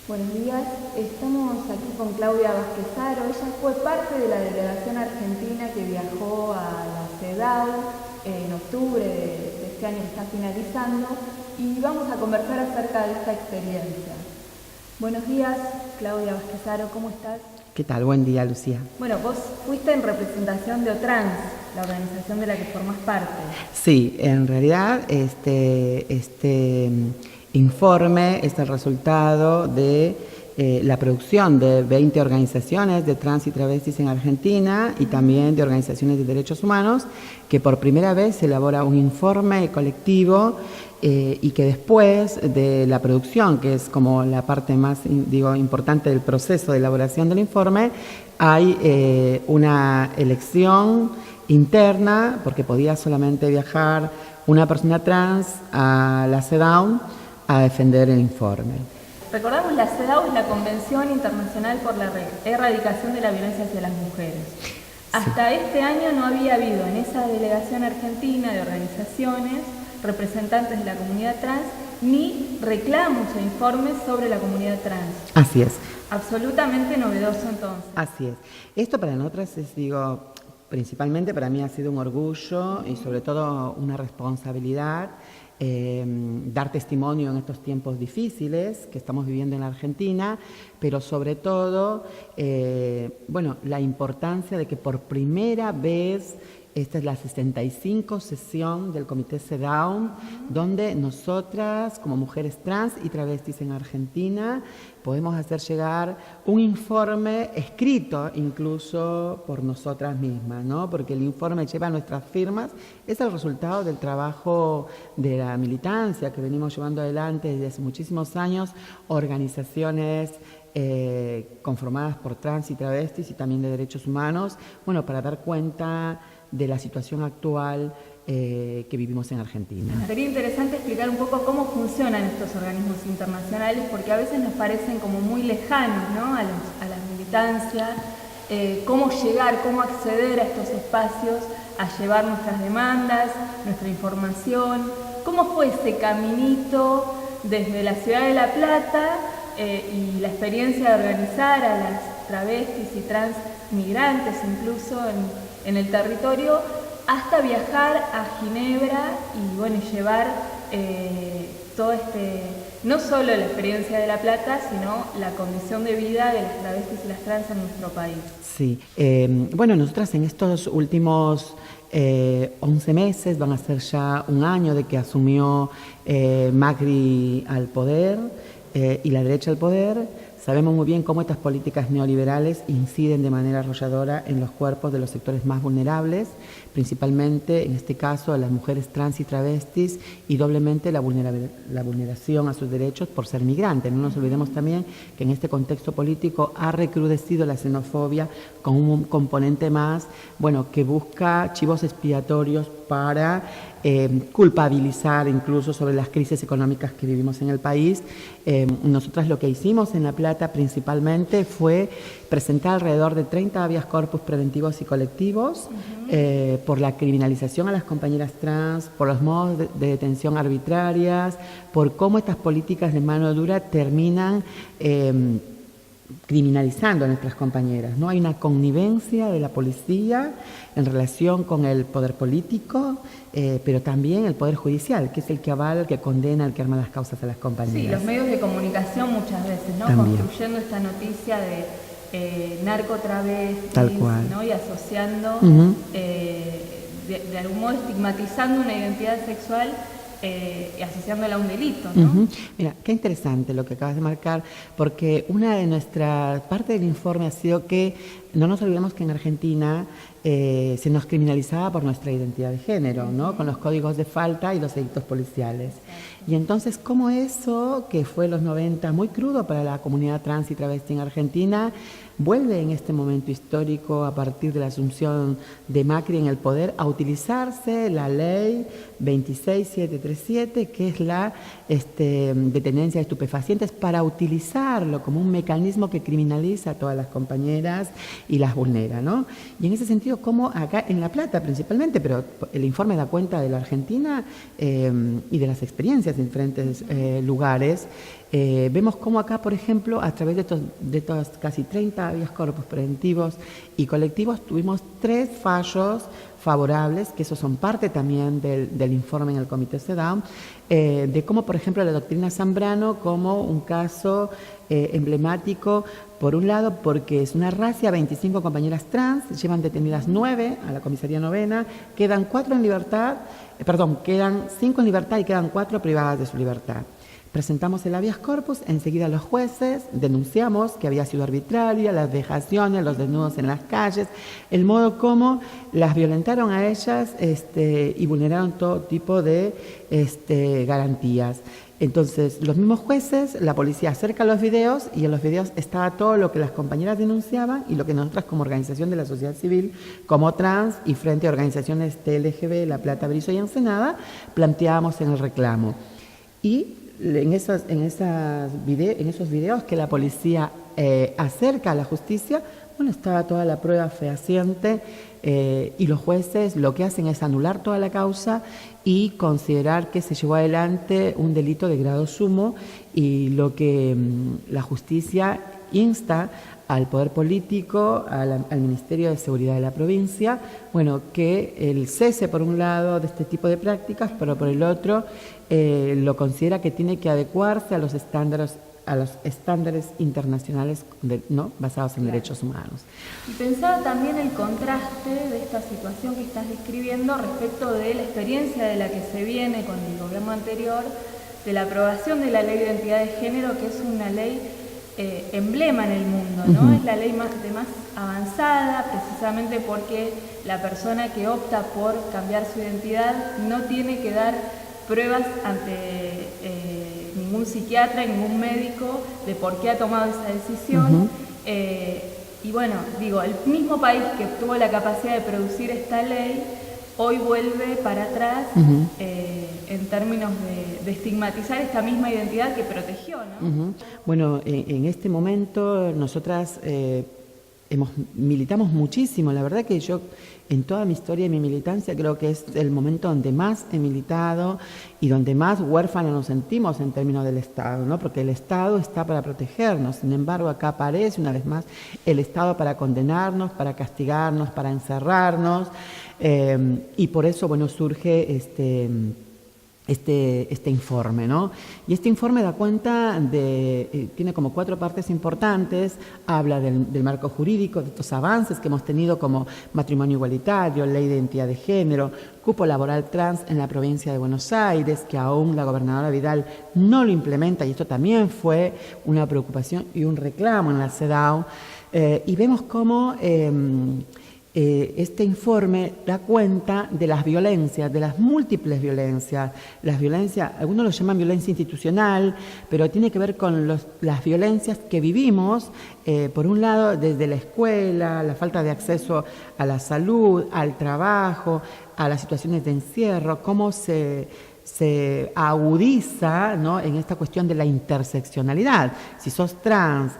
Buenos días, estamos aquí con Claudia Vázquez-Aro. Ella fue parte de la delegación argentina que viajó a la CEDAW en octubre de este año que está finalizando y vamos a conversar acerca de esta experiencia. Buenos días, Claudia Vázquez-Aro, ¿cómo estás? ¿Qué tal? Buen día, Lucía. Bueno, vos fuiste en representación de OTRANS, la organización de la que formás parte. Sí, en realidad este informe es el resultado de la producción de 20 organizaciones de trans y travestis en Argentina y también de organizaciones de derechos humanos, que por primera vez se elabora un informe colectivo y que después de la producción, que es como la parte más importante del proceso de elaboración del informe, hay una elección interna, porque podía solamente viajar una persona trans a la CEDAW a defender el informe. Recordamos, la CEDAW es la Convención Internacional por la Erradicación de la Violencia hacia las Mujeres. Hasta este año no había habido en esa delegación argentina de organizaciones representantes de la comunidad trans ni reclamos o informes sobre la comunidad trans. Así es. Absolutamente novedoso entonces. Así es. Esto para nosotras es, principalmente para mí ha sido un orgullo y sobre todo una responsabilidad dar testimonio en estos tiempos difíciles que estamos viviendo en la Argentina, pero sobre todo, la importancia de que por primera vez, esta es la 65 sesión del Comité CEDAW, donde nosotras, como mujeres trans y travestis en Argentina, podemos hacer llegar un informe escrito incluso por nosotras mismas, ¿no? Porque el informe lleva nuestras firmas, es el resultado del trabajo de la militancia que venimos llevando adelante desde hace muchísimos años, organizaciones conformadas por trans y travestis y también de derechos humanos, para dar cuenta de la situación actual que vivimos en Argentina. Sería interesante explicar un poco cómo funcionan estos organismos internacionales, porque a veces nos parecen como muy lejanos, ¿no? a la militancia, cómo llegar, cómo acceder a estos espacios, a llevar nuestras demandas, nuestra información, cómo fue ese caminito desde la ciudad de La Plata y la experiencia de organizar a las travestis y trans migrantes incluso en el territorio, hasta viajar a Ginebra y llevar todo no solo la experiencia de La Plata, sino la condición de vida de las travestis y las trans en nuestro país. Sí, nosotras en estos últimos 11 meses, van a ser ya un año de que asumió Macri al poder y la derecha al poder. Sabemos muy bien cómo estas políticas neoliberales inciden de manera arrolladora en los cuerpos de los sectores más vulnerables, principalmente, en este caso, a las mujeres trans y travestis, y doblemente la vulneración a sus derechos por ser migrantes. No nos olvidemos también que en este contexto político ha recrudecido la xenofobia con un componente más, que busca chivos expiatorios para culpabilizar incluso sobre las crisis económicas que vivimos en el país. Nosotras lo que hicimos en La Plata principalmente fue presentar alrededor de 30 habeas corpus preventivos y colectivos por la criminalización a las compañeras trans, por los modos de detención arbitrarias, por cómo estas políticas de mano dura terminan criminalizando a nuestras compañeras, ¿no? Hay una connivencia de la policía en relación con el poder político, pero también el poder judicial, que es el que avala, el que condena, el que arma las causas a las compañeras. Sí, los medios de comunicación muchas veces, ¿no? También. Construyendo esta noticia de narcotravestis, tal cual, ¿no? Y asociando, de algún modo estigmatizando una identidad sexual y asociándola a un delito, ¿no? Mira, qué interesante lo que acabas de marcar, porque una de nuestras partes del informe ha sido que no nos olvidemos que en Argentina se nos criminalizaba por nuestra identidad de género, ¿no? Con los códigos de falta y los delitos policiales. Y entonces, ¿cómo eso, que fue en los 90 muy crudo para la comunidad trans y travesti en Argentina, vuelve en este momento histórico, a partir de la asunción de Macri en el poder, a utilizarse la ley 26737, que es la de tenencia de estupefacientes, para utilizarlo como un mecanismo que criminaliza a todas las compañeras y las vulnera, ¿no? Y en ese sentido, como acá en La Plata principalmente, pero el informe da cuenta de la Argentina y de las experiencias en diferentes lugares, vemos cómo acá, por ejemplo, a través de estos casi 30 habeas corpus preventivos y colectivos, tuvimos 3 fallos favorables, que esos son parte también del informe en el Comité CEDAW, de cómo, por ejemplo, la doctrina Zambrano como un caso emblemático, por un lado, porque es una racia, 25 compañeras trans, llevan detenidas 9 a la comisaría 9ª, quedan 4 en libertad, quedan 5 en libertad y quedan 4 privadas de su libertad. Presentamos el habeas corpus, enseguida los jueces denunciamos que había sido arbitraria, las vejaciones, los desnudos en las calles, el modo como las violentaron a ellas y vulneraron todo tipo de garantías. Entonces, los mismos jueces, la policía acerca los videos y en los videos estaba todo lo que las compañeras denunciaban y lo que nosotras como organización de la sociedad civil, como trans y frente a organizaciones TLGB, La Plata, Berizo y Ensenada, planteábamos en el reclamo. Y en esos videos que la policía acerca a la justicia, bueno, estaba toda la prueba fehaciente y los jueces lo que hacen es anular toda la causa y considerar que se llevó adelante un delito de grado sumo y lo que la justicia insta al Poder Político, al Ministerio de Seguridad de la provincia, bueno, que el cese por un lado de este tipo de prácticas, pero por el otro lo considera que tiene que adecuarse a los estándares internacionales ¿no? basados en derechos humanos. Y pensaba también el contraste de esta situación que estás describiendo respecto de la experiencia de la que se viene con el gobierno anterior, de la aprobación de la Ley de Identidad de Género, que es una ley emblema en el mundo, ¿no? Es la ley más avanzada, precisamente porque la persona que opta por cambiar su identidad no tiene que dar pruebas ante ningún psiquiatra y ningún médico de por qué ha tomado esa decisión. Y bueno, digo, el mismo país que tuvo la capacidad de producir esta ley, hoy vuelve para atrás en términos de estigmatizar esta misma identidad que protegió, ¿no? Bueno, en este momento nosotras militamos muchísimo. La verdad que yo en toda mi historia y mi militancia creo que es el momento donde más he militado y donde más huérfanos nos sentimos en términos del Estado, ¿no? Porque el Estado está para protegernos. Sin embargo, acá aparece una vez más el Estado para condenarnos, para castigarnos, para encerrarnos. Y por eso, bueno, surge este informe, ¿no? Y este informe da cuenta tiene como 4 partes importantes, habla del marco jurídico, de estos avances que hemos tenido como matrimonio igualitario, ley de identidad de género, cupo laboral trans en la provincia de Buenos Aires, que aún la gobernadora Vidal no lo implementa, y esto también fue una preocupación y un reclamo en la CEDAW, y vemos cómo este informe da cuenta de las violencias, de las múltiples violencias. Las violencias, algunos lo llaman violencia institucional, pero tiene que ver con las violencias que vivimos, por un lado, desde la escuela, la falta de acceso a la salud, al trabajo, a las situaciones de encierro, cómo se agudiza, ¿no? En esta cuestión de la interseccionalidad. Si sos trans,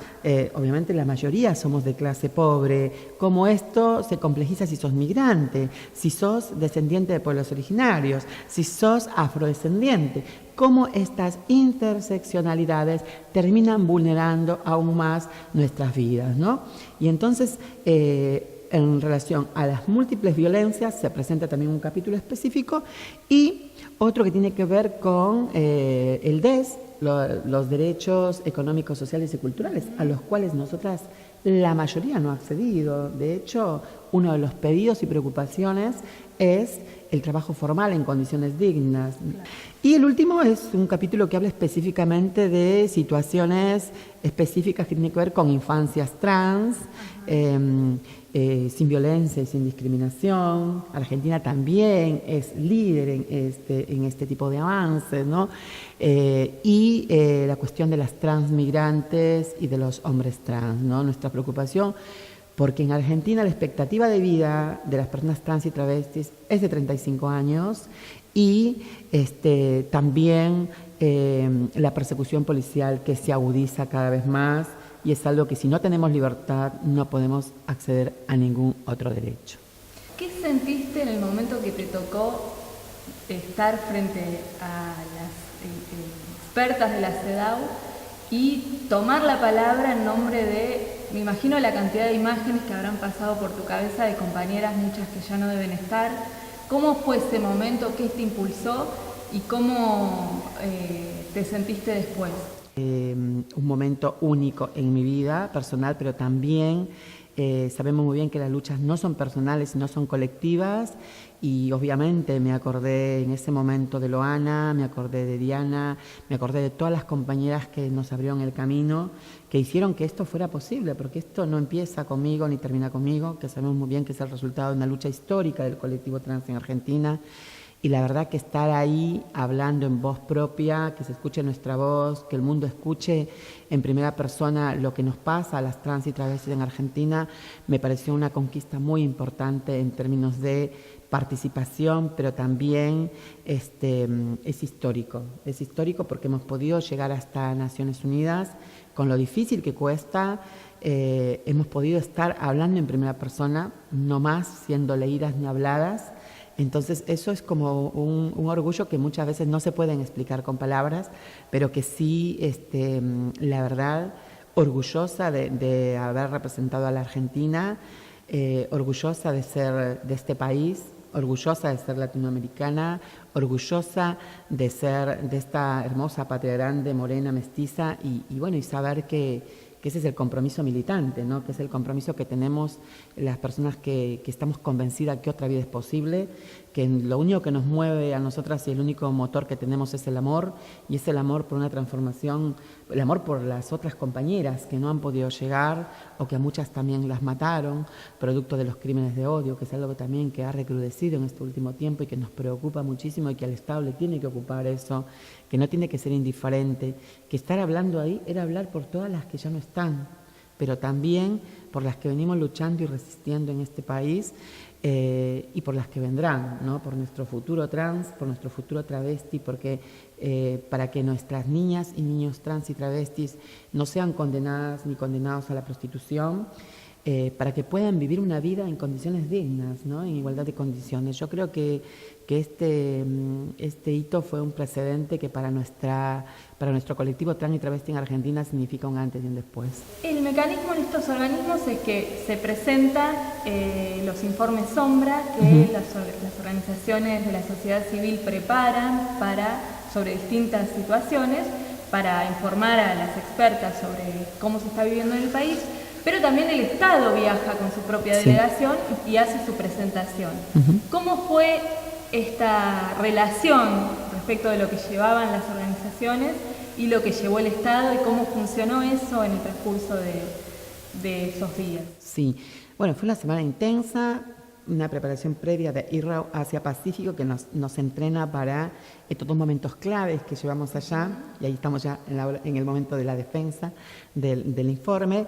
obviamente la mayoría somos de clase pobre, cómo esto se complejiza si sos migrante, si sos descendiente de pueblos originarios, si sos afrodescendiente, cómo estas interseccionalidades terminan vulnerando aún más nuestras vidas, ¿no? Y entonces, en relación a las múltiples violencias, se presenta también un capítulo específico y otro que tiene que ver con el DES, los derechos económicos, sociales y culturales, a los cuales nosotras la mayoría no ha accedido. De hecho, uno de los pedidos y preocupaciones es el trabajo formal en condiciones dignas. Claro. Y el último es un capítulo que habla específicamente de situaciones específicas que tienen que ver con infancias trans, sin violencia y sin discriminación. Argentina también es líder en este tipo de avances, ¿no? Y la cuestión de las transmigrantes y de los hombres trans, ¿no? Nuestra preocupación, porque en Argentina la expectativa de vida de las personas trans y travestis es de 35 años y también la persecución policial que se agudiza cada vez más y es algo que si no tenemos libertad no podemos acceder a ningún otro derecho. ¿Qué sentiste en el momento que te tocó estar frente a las expertas de la CEDAW y tomar la palabra en nombre de, me imagino la cantidad de imágenes que habrán pasado por tu cabeza de compañeras, muchas que ya no deben estar? ¿Cómo fue ese momento? ¿Qué te impulsó? ¿Y cómo te sentiste después? Un momento único en mi vida personal, pero también sabemos muy bien que las luchas no son personales, sino son colectivas, y obviamente me acordé en ese momento de Loana, me acordé de Diana, me acordé de todas las compañeras que nos abrieron el camino, que hicieron que esto fuera posible, porque esto no empieza conmigo ni termina conmigo, que sabemos muy bien que es el resultado de una lucha histórica del colectivo trans en Argentina. Y la verdad que estar ahí hablando en voz propia, que se escuche nuestra voz, que el mundo escuche en primera persona lo que nos pasa a las trans y travestis en Argentina, me pareció una conquista muy importante en términos de participación, pero también es histórico. Es histórico porque hemos podido llegar hasta Naciones Unidas con lo difícil que cuesta. Hemos podido estar hablando en primera persona, no más siendo leídas ni habladas. Entonces eso es como un orgullo que muchas veces no se pueden explicar con palabras, pero que sí, la verdad, orgullosa de haber representado a la Argentina, orgullosa de ser de este país, orgullosa de ser latinoamericana, orgullosa de ser de esta hermosa patria grande, morena, mestiza, y bueno, y saber que ese es el compromiso militante, ¿no? Que es el compromiso que tenemos las personas que estamos convencidas que otra vida es posible, que lo único que nos mueve a nosotras y el único motor que tenemos es el amor, y es el amor por una transformación, el amor por las otras compañeras que no han podido llegar o que a muchas también las mataron, producto de los crímenes de odio, que es algo también que ha recrudecido en este último tiempo y que nos preocupa muchísimo, y que al Estado le tiene que ocupar eso, que no tiene que ser indiferente, que estar hablando ahí era hablar por todas las que ya no están, pero también por las que venimos luchando y resistiendo en este país, y por las que vendrán, ¿no? Por nuestro futuro trans, por nuestro futuro travesti, porque para que nuestras niñas y niños trans y travestis no sean condenadas ni condenados a la prostitución, para que puedan vivir una vida en condiciones dignas, ¿no? En igualdad de condiciones. Yo creo que este hito fue un precedente que para nuestro colectivo trans y travesti en Argentina significa un antes y un después. El mecanismo en estos organismos es que se presentan los informes sombra que las organizaciones de la sociedad civil preparan sobre distintas situaciones para informar a las expertas sobre cómo se está viviendo en el país. Pero también el Estado viaja con su propia delegación y hace su presentación. ¿Cómo fue esta relación respecto de lo que llevaban las organizaciones y lo que llevó el Estado, y cómo funcionó eso en el transcurso de esos días? Sí, bueno, fue una semana intensa, una preparación previa de IRRAU Asia-Pacífico que nos entrena para estos dos momentos claves que llevamos allá, y ahí estamos ya en el momento de la defensa del informe,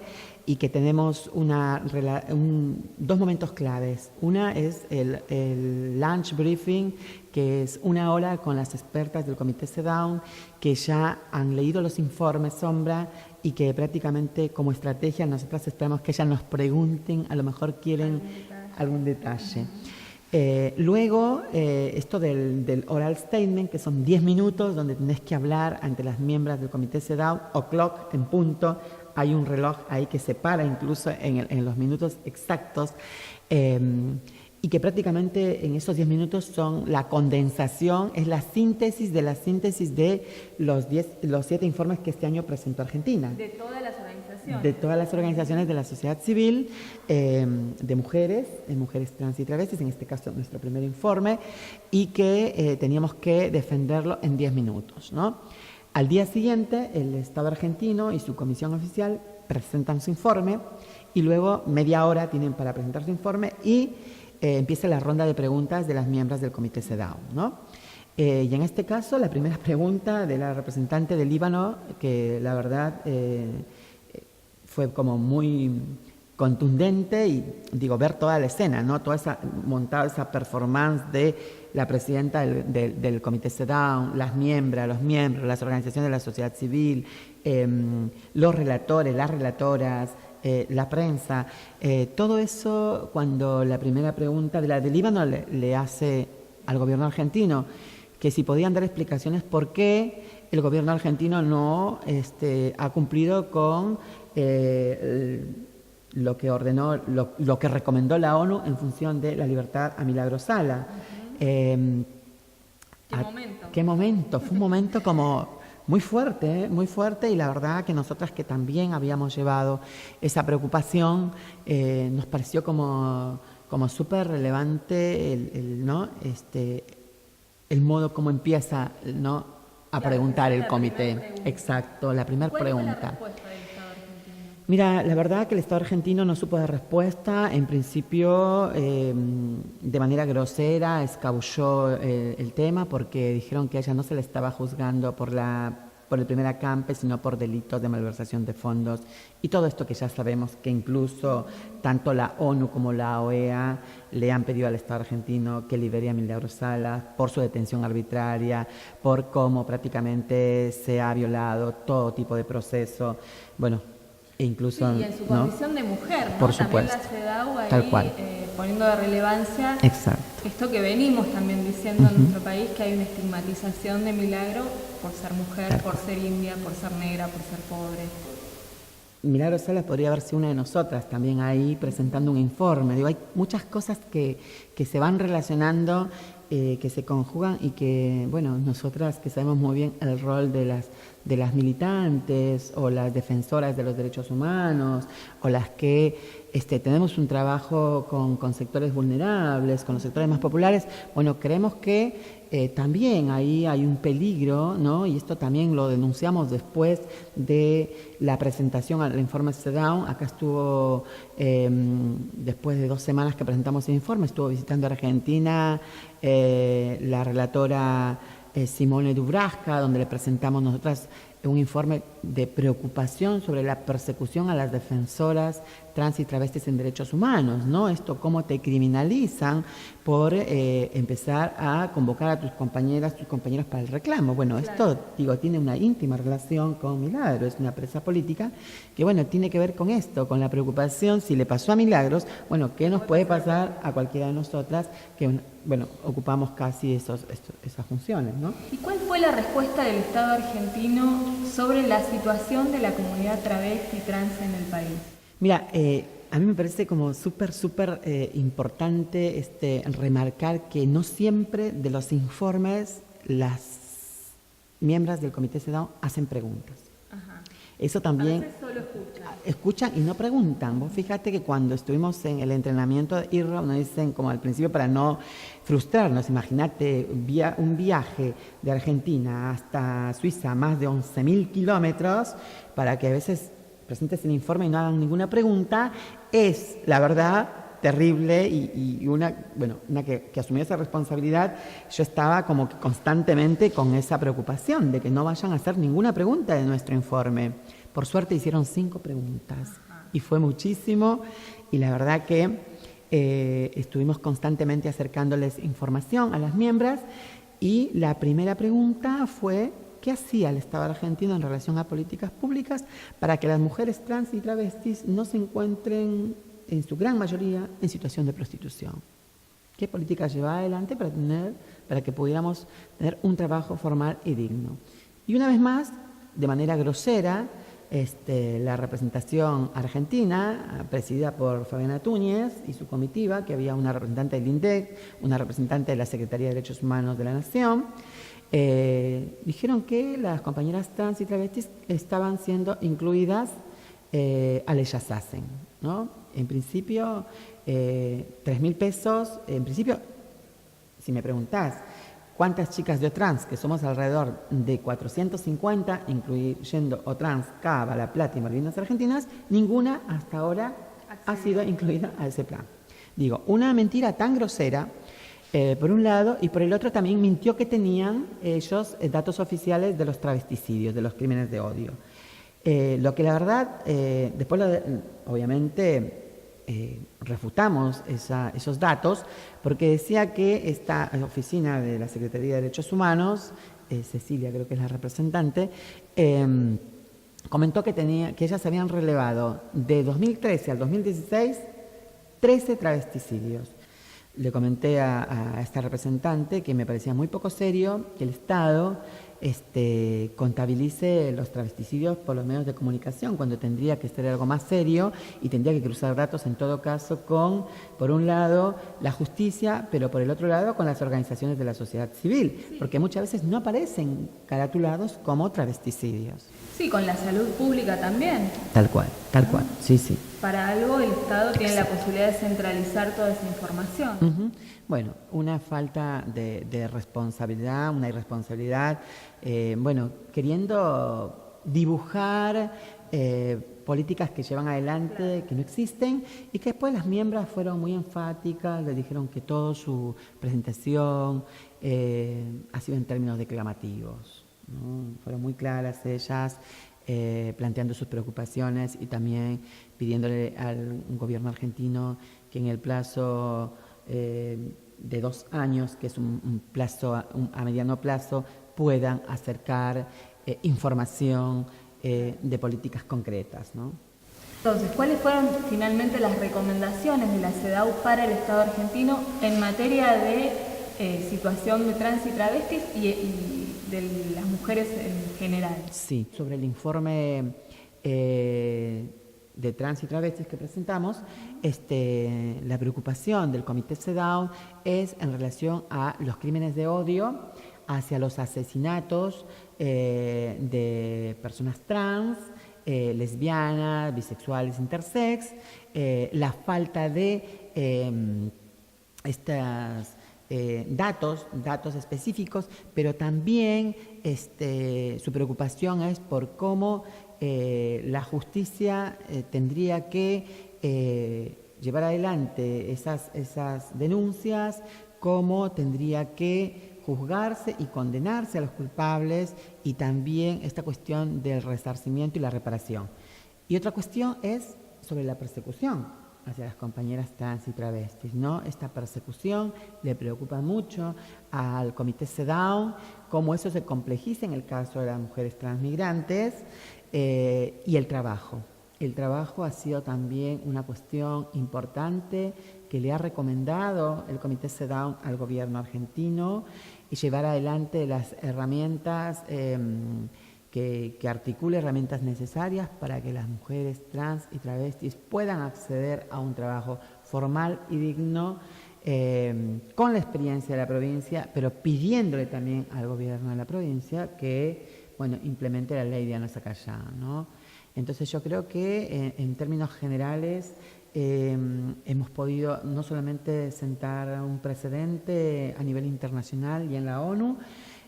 y que tenemos dos momentos claves. Una es el lunch briefing, que es una hora con las expertas del Comité CEDAW, que ya han leído los informes sombra y que prácticamente como estrategia nosotras esperamos que ellas nos pregunten, a lo mejor quieren algún detalle. Luego, esto del oral statement, que son 10 minutos donde tenés que hablar ante las miembros del Comité CEDAW, o'clock en punto. Hay un reloj ahí que se para incluso en los minutos exactos, y que prácticamente en esos 10 minutos son la condensación, es la síntesis de los 7 informes que este año presentó Argentina. De todas las organizaciones. De todas las organizaciones de la sociedad civil, de mujeres trans y travestis, en este caso nuestro primer informe, y que teníamos que defenderlo en 10 minutos, ¿no? Al día siguiente, el Estado argentino y su comisión oficial presentan su informe, y luego media hora tienen para presentar su informe, y empieza la ronda de preguntas de las miembros del Comité CEDAW, ¿no? Y en este caso, la primera pregunta de la representante del Líbano, que la verdad fue como muy contundente y, digo, ver toda la escena, ¿no? Toda esa, montada esa performance de la presidenta del Comité CEDAW, los miembros, las organizaciones de la sociedad civil, los relatores, las relatoras, la prensa, todo eso cuando la primera pregunta de la del Líbano le hace al gobierno argentino que si podían dar explicaciones por qué el gobierno argentino no ha cumplido con lo que ordenó, lo que recomendó la ONU en función de la libertad a Milagro Sala. ¿Qué momento? ¿Qué momento? Fue un momento como muy fuerte, y la verdad que nosotras que también habíamos llevado esa preocupación, nos pareció como súper relevante ¿no? El modo como empieza, ¿no? a preguntar el comité. Exacto, la primera pregunta. ¿Cuál fue la respuesta del Estado argentino? Mira, la verdad que el Estado argentino no supo dar respuesta. En principio, de manera grosera, escabulló el tema porque dijeron que a ella no se le estaba juzgando por el primer acampe, sino por delitos de malversación de fondos. Y todo esto que ya sabemos que incluso tanto la ONU como la OEA le han pedido al Estado argentino que libere a Milagro Sala por su detención arbitraria, por cómo prácticamente se ha violado todo tipo de proceso. Bueno, e incluso, sí, y en su ¿no? condición de mujer, ¿no? Por También supuesto. la CEDAW ahí, Tal cual. poniendo de relevancia Exacto. esto que venimos también diciendo en nuestro país, que hay una estigmatización de Milagro por ser mujer, por ser india, por ser negra, por ser pobre. Milagro Salas podría haber sido una de nosotras también ahí presentando un informe. Digo, hay muchas cosas que se van relacionando, que se conjugan y que, bueno, nosotras que sabemos muy bien el rol de las militantes o las defensoras de los derechos humanos o las que tenemos un trabajo con sectores vulnerables, con los sectores más populares, bueno, creemos que también ahí hay un peligro, ¿no? Y esto también lo denunciamos después de la presentación al informe CEDAW. Acá estuvo, después de 2 semanas que presentamos el informe, estuvo visitando Argentina la relatora Simone Dubravka, donde le presentamos nosotras un informe de preocupación sobre la persecución a las defensoras trans y travestis en derechos humanos, ¿no? Esto, cómo te criminalizan por empezar a convocar a tus compañeras, tus compañeros para el reclamo. Bueno, claro. Esto, digo, tiene una íntima relación con Milagros, es una presa política que, bueno, tiene que ver con esto, con la preocupación, si le pasó a Milagros, bueno, ¿qué nos puede pasar a cualquiera de nosotras que, bueno, ocupamos casi esas funciones, ¿no? ¿Y cuál fue la respuesta del Estado argentino sobre la situación de la comunidad travesti y trans en el país? Mira, a mí me parece como súper importante remarcar que no siempre de los informes las miembros del Comité CEDAW hacen preguntas. Ajá. Eso también... A veces solo escuchan y no preguntan. Vos fíjate que cuando estuvimos en el entrenamiento de IRRA, nos dicen como al principio para no frustrarnos, imagínate un viaje de Argentina hasta Suiza, más de 11.000 kilómetros, para que a veces presentes el informe y no hagan ninguna pregunta, es, la verdad, terrible y una que asumió esa responsabilidad. Yo estaba como que constantemente con esa preocupación de que no vayan a hacer ninguna pregunta de nuestro informe. Por suerte hicieron 5 preguntas y fue muchísimo, y la verdad que estuvimos constantemente acercándoles información a las miembros, y la primera pregunta fue: ¿qué hacía el Estado argentino en relación a políticas públicas para que las mujeres trans y travestis no se encuentren, en su gran mayoría, en situación de prostitución? ¿Qué políticas llevaba adelante para que pudiéramos tener un trabajo formal y digno? Y una vez más, de manera grosera, la representación argentina, presidida por Fabiana Túñez y su comitiva, que había una representante del INDEC, una representante de la Secretaría de Derechos Humanos de la Nación, dijeron que las compañeras trans y travestis estaban siendo incluidas a leyes hacen, ¿no? En principio, 3.000 pesos, en principio, si me preguntás, ¿cuántas chicas de OTRANS? Que somos alrededor de 450, incluyendo OTRANS, Cava, La Plata y Malvinas Argentinas, ninguna hasta ahora ha sido incluida a ese plan. Digo, una mentira tan grosera, por un lado, y por el otro también mintió que tenían ellos datos oficiales de los travesticidios, de los crímenes de odio. Lo que la verdad, después obviamente refutamos esos datos, porque decía que esta oficina de la Secretaría de Derechos Humanos, Cecilia creo que es la representante, comentó que ellas habían relevado de 2013 al 2016 13 travesticidios. Le comenté a esta representante que me parecía muy poco serio que el Estado contabilice los travesticidios por los medios de comunicación, cuando tendría que ser algo más serio y tendría que cruzar datos en todo caso con, por un lado, la justicia, pero por el otro lado con las organizaciones de la sociedad civil, porque muchas veces no aparecen caratulados como travesticidios. Sí, con la salud pública también. Tal cual, sí, sí. Para algo el Estado tiene la posibilidad de centralizar toda esa información. Uh-huh. Bueno, una falta de responsabilidad, una irresponsabilidad, queriendo dibujar políticas que llevan adelante, que no existen, y que después las miembros fueron muy enfáticas, le dijeron que toda su presentación ha sido en términos declamativos, ¿no? Fueron muy claras ellas, planteando sus preocupaciones y también pidiéndole al gobierno argentino que en el plazo de 2 años, que es un plazo a mediano plazo, puedan acercar información de políticas concretas, ¿no? Entonces, ¿cuáles fueron finalmente las recomendaciones de la CEDAW para el Estado argentino en materia de situación de trans y travestis y de las mujeres en general? Sí, sobre el informe de trans y travestis que presentamos, la preocupación del Comité CEDAW es en relación a los crímenes de odio, hacia los asesinatos de personas trans, lesbianas, bisexuales, intersex, la falta de datos específicos, pero también su preocupación es por cómo la justicia tendría que llevar adelante esas denuncias, cómo tendría que juzgarse y condenarse a los culpables, y también esta cuestión del resarcimiento y la reparación. Y otra cuestión es sobre la persecución hacia las compañeras trans y travestis, ¿no? Esta persecución le preocupa mucho al Comité CEDAW, cómo eso se complejiza en el caso de las mujeres transmigrantes, y el trabajo. El trabajo ha sido también una cuestión importante que le ha recomendado el Comité CEDAW al gobierno argentino, y llevar adelante las herramientas que articule herramientas necesarias para que las mujeres trans y travestis puedan acceder a un trabajo formal y digno, con la experiencia de la provincia, pero pidiéndole también al gobierno de la provincia que implemente la ley de Ana Zacayán, ¿no? Entonces yo creo que en términos generales hemos podido no solamente sentar un precedente a nivel internacional y en la ONU,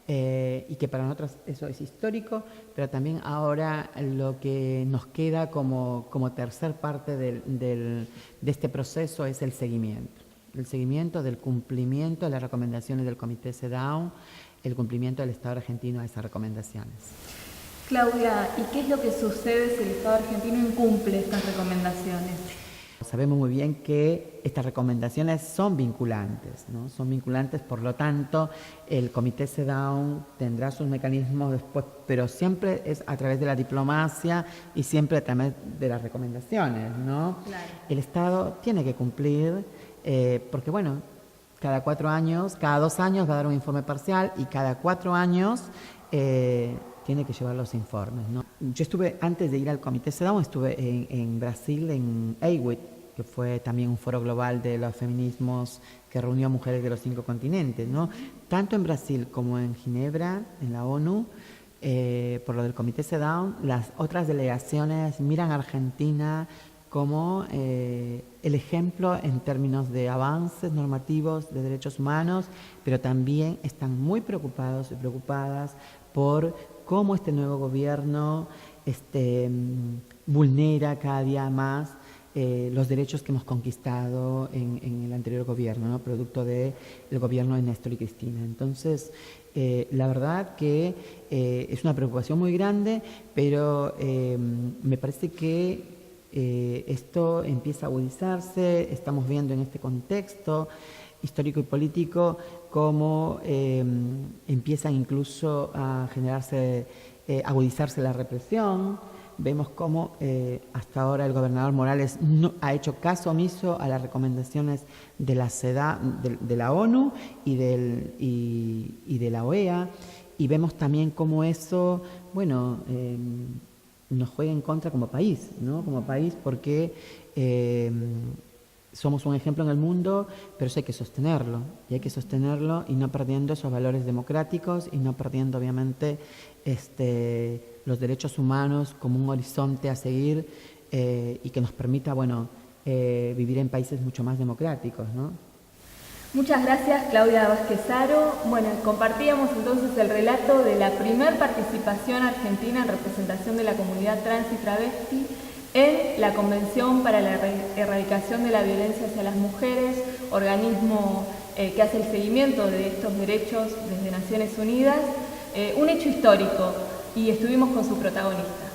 y que para nosotros eso es histórico, pero también ahora lo que nos queda como tercer parte de este proceso es el seguimiento del cumplimiento de las recomendaciones del Comité CEDAW, el cumplimiento del Estado argentino a esas recomendaciones. Claudia, ¿y qué es lo que sucede si el Estado argentino incumple estas recomendaciones? Sabemos muy bien que estas recomendaciones son vinculantes, ¿no? Son vinculantes, por lo tanto, el Comité CEDAW tendrá sus mecanismos después, pero siempre es a través de la diplomacia y siempre a través de las recomendaciones, ¿no? Claro. El Estado tiene que cumplir, porque cada 4 años, cada 2 años va a dar un informe parcial, y cada 4 años tiene que llevar los informes, ¿no? Yo estuve, antes de ir al Comité CEDAW, estuve en Brasil, en EIWIT, que fue también un foro global de los feminismos que reunió a mujeres de los 5 continentes, ¿no? Tanto en Brasil como en Ginebra, en la ONU, por lo del Comité CEDAW, las otras delegaciones miran a Argentina como el ejemplo en términos de avances normativos de derechos humanos, pero también están muy preocupados y preocupadas por cómo este nuevo gobierno vulnera cada día más los derechos que hemos conquistado en el anterior gobierno, ¿no? Producto del gobierno de Néstor y Cristina. Entonces, la verdad que es una preocupación muy grande, pero me parece que esto empieza a agudizarse. Estamos viendo en este contexto histórico y político cómo empiezan incluso a generarse, agudizarse la represión. Vemos cómo hasta ahora el gobernador Morales no ha hecho caso omiso a las recomendaciones de la CEDA, de la ONU y de la OEA, y vemos también cómo eso, bueno, nos juega en contra como país, ¿no? Como país, porque somos un ejemplo en el mundo, pero eso hay que sostenerlo, y no perdiendo esos valores democráticos, y no perdiendo obviamente los derechos humanos como un horizonte a seguir, y que nos permita, bueno, vivir en países mucho más democráticos, ¿no? Muchas gracias, Claudia Vázquez Aro. Bueno, compartíamos entonces el relato de la primer participación argentina en representación de la comunidad trans y travesti en la Convención para la Erradicación de la Violencia hacia las Mujeres, organismo que hace el seguimiento de estos derechos desde Naciones Unidas, un hecho histórico, y estuvimos con su protagonista.